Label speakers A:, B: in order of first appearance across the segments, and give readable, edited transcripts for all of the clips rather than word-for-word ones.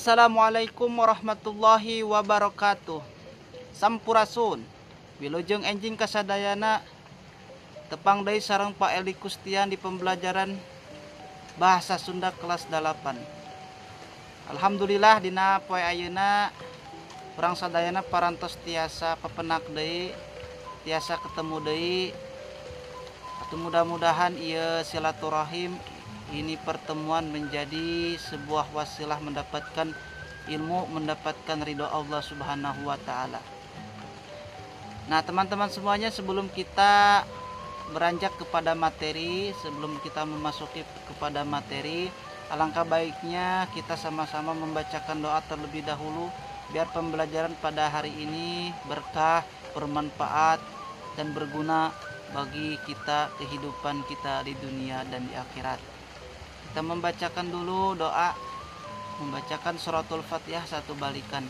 A: Assalamualaikum warahmatullahi wabarakatuh. Sampurasun. Wilujeng enjing kasadayana tepang deui sareng Pak Eli Kustian di pembelajaran bahasa Sunda kelas 8. Alhamdulillah dina poe ayeuna urang sadayana parantos tiasa pepenak deui, tiasa ketemu deui. Atuh mudah-mudahan ieu silaturahim ini pertemuan menjadi sebuah wasilah mendapatkan ilmu, mendapatkan ridho Allah Subhanahu wa taala. Nah, teman-teman semuanya, sebelum kita beranjak kepada materi, sebelum kita memasuki kepada materi, alangkah baiknya kita sama-sama membacakan doa terlebih dahulu biar pembelajaran pada hari ini berkah, bermanfaat dan berguna bagi kita, kehidupan kita di dunia dan di akhirat. Kita membacakan dulu doa, membacakan suratul Fatihah satu balikan.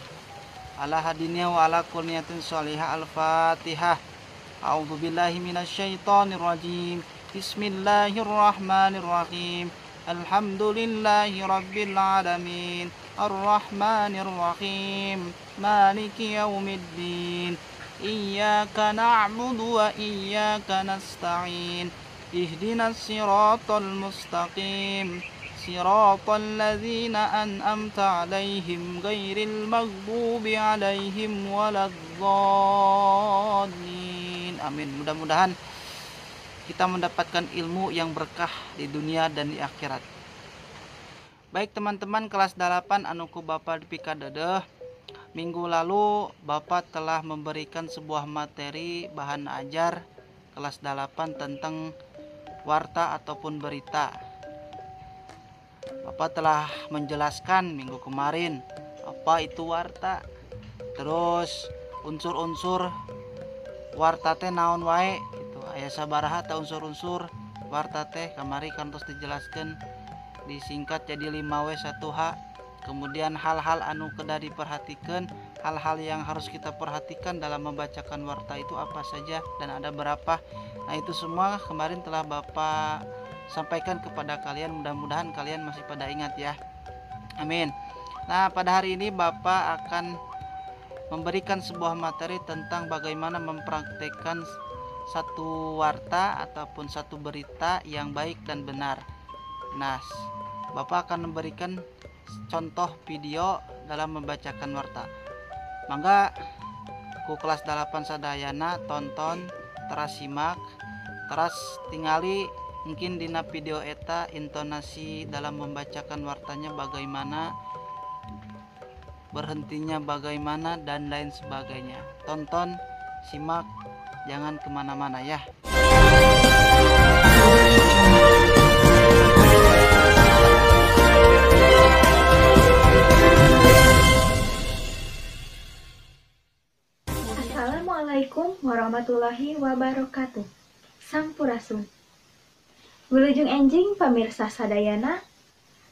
A: Ala hadinya wa ala kulniyatin sholihah. Al-Fatihah. A'udzubillahi minasyaitonir rajim. Bismillahirrahmanirrahim. Alhamdulillahi rabbil alamin. Arrahmanir rahim. Maliki yaumiddin. Iyyaka na'budu wa iyyaka nasta'in. Ihdinas siratal mustaqim. Siratal ladzina an'amta 'alaihim ghairil maghdubi 'alaihim waladdallin. Amin. Mudah-mudahan kita mendapatkan ilmu yang berkah di dunia dan di akhirat. Baik teman-teman kelas 8 anu ku Bapak dipikadeuh. Minggu lalu Bapak telah memberikan sebuah materi bahan ajar kelas 8 tentang warta ataupun berita. Bapak telah menjelaskan minggu kemarin apa itu warta, terus unsur-unsur warta teh naon wae gitu, aya sabaraha teh unsur-unsur warta teh, kamari kantos dijelaskan disingkat jadi 5W1H. Kemudian hal-hal anu kedah diperhatikan, hal-hal yang harus kita perhatikan dalam membacakan warta itu apa saja dan ada berapa. Nah, itu semua kemarin telah Bapak sampaikan kepada kalian. Mudah-mudahan kalian masih pada ingat ya. Amin. Nah, pada hari ini Bapak akan memberikan sebuah materi tentang bagaimana mempraktekkan satu warta ataupun satu berita yang baik dan benar. Nah, Bapak akan memberikan contoh video dalam membacakan warta. Mangga ku kelas 8 sadayana tonton, teras simak, teras tingali mungkin dina video eta intonasi dalam membacakan wartanya bagaimana, berhentinya bagaimana dan lain sebagainya. Tonton, simak, jangan kemana-mana ya.
B: Assalamualaikum warahmatullahi wabarakatuh. Sampurasun. Wilujeng enjing pamirsa sadayana,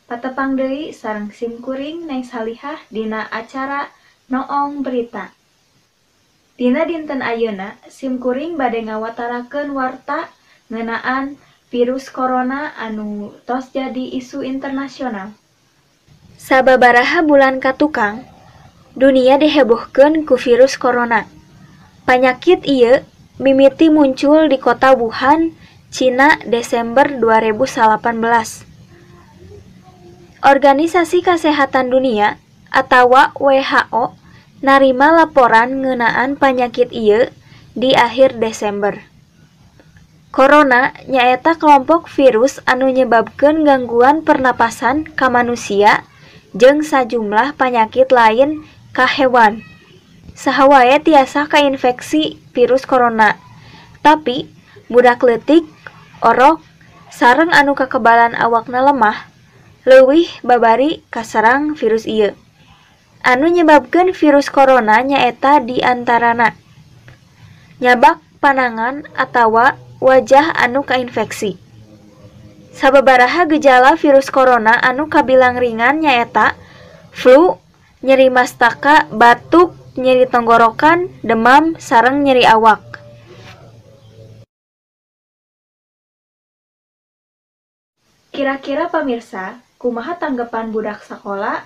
B: patepang deui sareng simkuring Neng Salihah dina acara Noong Berita. Dina dinten ayeuna simkuring bade ngawatarakeun warta ngeunaan virus corona anu tos jadi isu internasional. Sababaraha bulan katukang, dunia dihebohkeun ku virus corona. Panyakit ieu mimiti muncul di kota Wuhan, Cina Desember 2018. Organisasi Kesehatan Dunia atawa WHO narima laporan ngeunaan panyakit ieu di akhir Desember. Corona nyaeta kelompok virus anu nyebabkeun gangguan pernapasan ka manusia jeung sajumlah panyakit lain ka hewan. Saha wae tiasa kainfeksi virus corona. Tapi budak leutik, orok, sareng anu kakebalan awakna lemah leuwih babari kasarang virus ieu. Anu nyebabkeun virus corona nyaeta diantarana nyabak panangan atawa wajah anu kainfeksi. Sababaraha gejala virus corona anu kabilang ringan nyaeta flu, nyeri mastaka, batuk, nyeri tenggorokan, demam, sareng nyeri awak. Kira-kira pamirsa, kumaha tanggapan budak sakola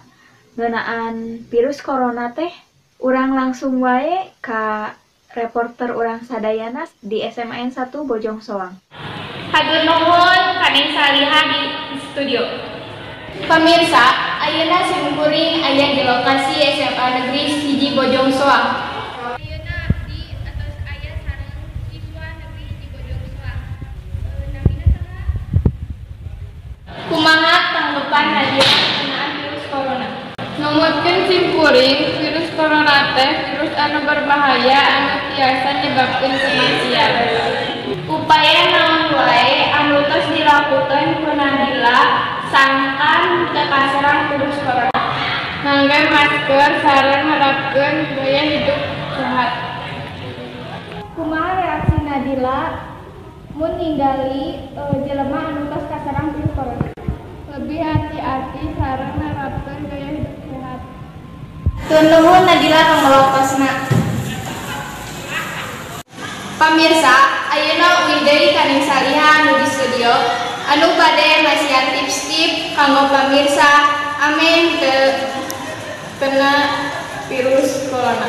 B: ngeunaan virus corona teh, urang langsung wae ka reporter urang sadayana di SMAN 1 Bojong Soang.
C: Hatur nuhun kaning saliha di studio. Pemirsa, ayeuna simkuring aya di lokasi SMA Negeri 1 Bojong Soang. Ayeuna di atas aya sareng siswa negeri 1 Bojong Soang. Namina saha? Kumaha tanggapan Nadia ngeunaan virus corona?
D: Numutkeun simkuring virus corona teh virus anu berbahaya anu tiasa nyebabkeun kematian.
C: Upaya naon wae anu tos dilakukeun ku Nadila sangkan teu kaserang virus corona.
D: Ngangge masker sareng nerapkeun gaya hidup sehat.
C: Kumaha reaksi Nadila mun ningali jelema anu tos kaserang virus corona?
D: Lebih hati-hati sareng nerapkeun gaya hidup sehat.
C: Tur nuhun Nadila ngelokosna. Pamirsa, ayeuna uwi deui kaning saliha anu di studio anu bade masihan tips-tips kanggo pamirsa amin teu kena virus corona.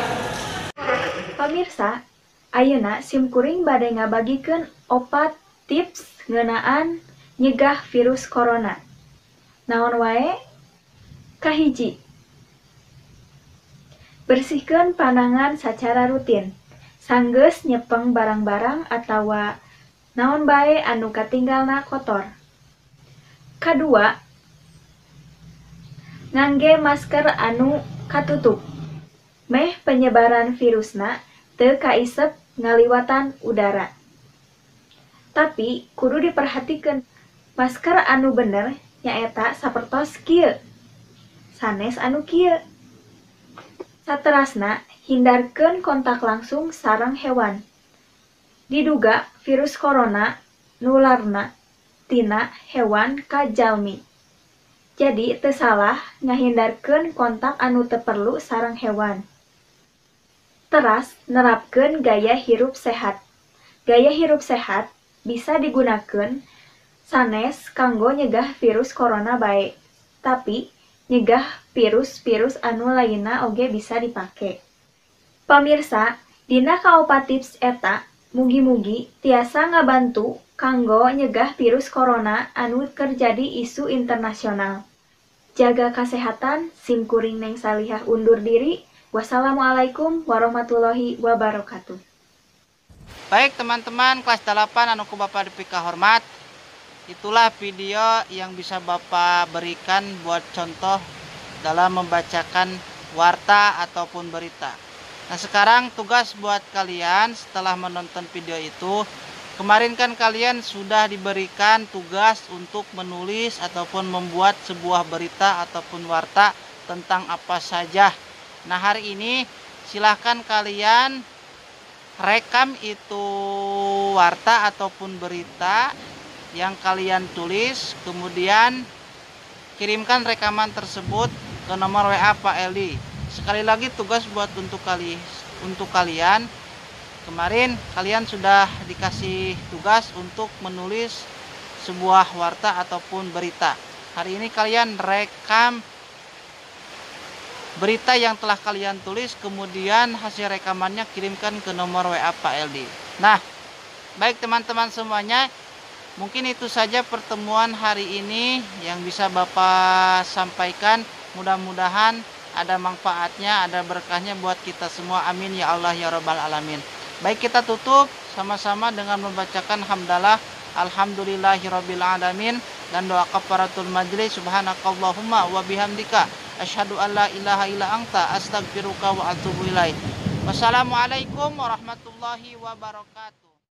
B: Pamirsa, ayeuna simkuring bade ngabagikeun 4 tips ngeunaan nyegah virus corona. Naon wae? Kahiji, bersihkeun panangan sacara rutin. Sanggeus nyepeng barang-barang atawa naon bae anu katinggalna kotor. Kadua, ngangge masker anu katutup. Meh penyebaran virusna teu kaisep ngaliwatan udara. Tapi kudu diperhatikeun masker anu bener nyaeta sapertos kieu. Sanes anu kieu. Saterasna, hindarkeun kontak langsung sareng hewan. Diduga virus corona nularna tina hewan ka jalmi. Jadi teu salah ngahindarkeun kontak anu teu perlu sareng hewan. Teras nerapkeun gaya hirup sehat. Gaya hirup sehat bisa digunakeun sanes kanggo nyegah virus corona bae. Tapi nyegah virus-virus anu lainna oge bisa dipake. Pamirsa, dina kaopat tips eta mugi-mugi tiasa ngabantu kanggo nyegah virus corona anu keur jadi isu internasional. Jaga kesehatan, simkuring Neng Salihah undur diri. Wassalamualaikum warahmatullahi wabarakatuh.
A: Baik teman-teman kelas 8 anu ku Bapak dipika hormat, itulah video yang bisa Bapak berikan buat contoh dalam membacakan warta ataupun berita. Nah sekarang tugas buat kalian setelah menonton video itu, kemarin kan kalian sudah diberikan tugas untuk menulis ataupun membuat sebuah berita ataupun warta tentang apa saja. Nah hari ini silahkan kalian rekam itu warta ataupun berita yang kalian tulis, kemudian kirimkan rekaman tersebut ke nomor WA Pak Eli. Sekali lagi tugas buat untuk kalian, kemarin kalian sudah dikasih tugas untuk menulis sebuah warta ataupun berita. Hari ini kalian rekam berita yang telah kalian tulis, kemudian hasil rekamannya kirimkan ke nomor WA Pak Eli. Nah, baik teman-teman semuanya, mungkin itu saja pertemuan hari ini yang bisa Bapak sampaikan. Mudah-mudahan ada manfaatnya, ada berkahnya buat kita semua. Amin ya Allah ya Rabbal Alamin. Baik, kita tutup sama-sama dengan membacakan hamdalah alhamdulillahirabbil alamin dan doa kafaratul majlis. Subhanakallahumma wa bihamdika asyhadu an la ilaha illa anta astaghfiruka wa atubu ilaik. Wassalamualaikum warahmatullahi wabarakatuh.